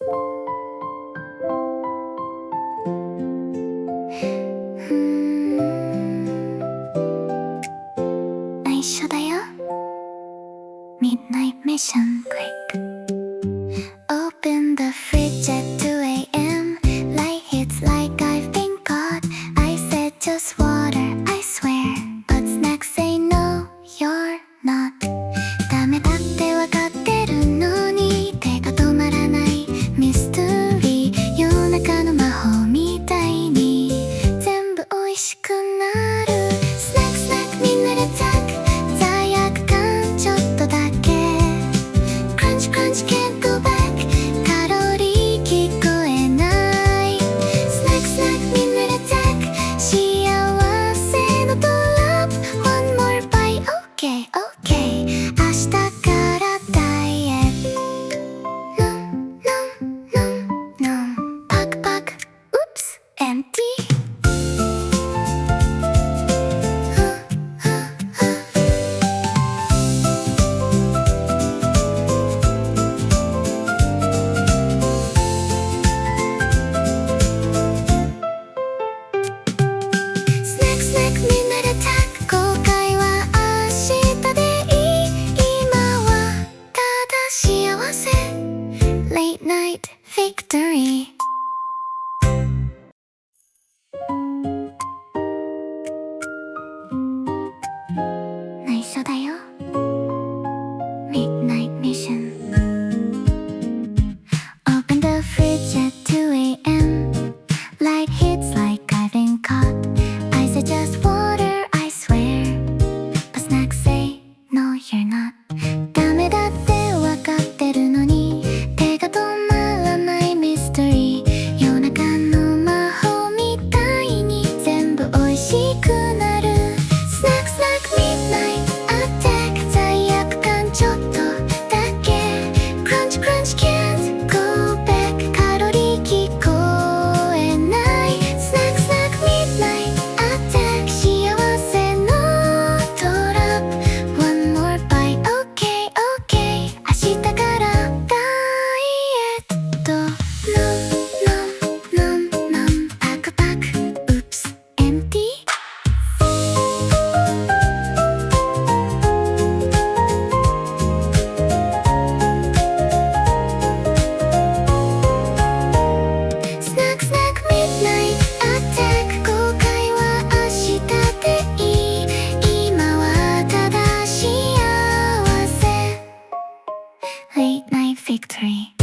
内緒だよ。Midnight mission quick. Open the fridge at 2 a.m. Light hits like I've been caught. I said just water, I swear. But snacks say no, you're not. ダメだってわかってるのに手が止まらないミステリー。夜中の魔法みたいに全部美味しくなる。スナックスナックみんなでタック。罪悪感ちょっとだけ。クランチクランチ can't go back。カロリー聞こえない。スナックスナックみんなでタック。幸せのドロップ One more bite OK OK。明日からダイエット。Noパクパク Oops empty。スナックスナックみんなでタック。後悔は明日でいい。今はただ幸せ。Late night victory。内緒だよ。Midnight mission. Open the fridge at 2 a.m. Light hits like I've been caught. I said just water, I swear. But snacks say no, you're not. ダメだってわかってるのに手が止まらないミステリー。夜中の魔法みたいに全部美味しくなる。スナックスナック Midnight Attack。罪悪感ちょっとだけ。クランチクランチ can't go back。カロリー聞こえない。スナックスナック Midnight Attack。幸せのドロップ One more bite OK OK。明日からダイエット。Nomパクパク Oops empty。スナックスナック Midnight Attack。後悔は明日でいい。今はただ幸せ。Late night victory。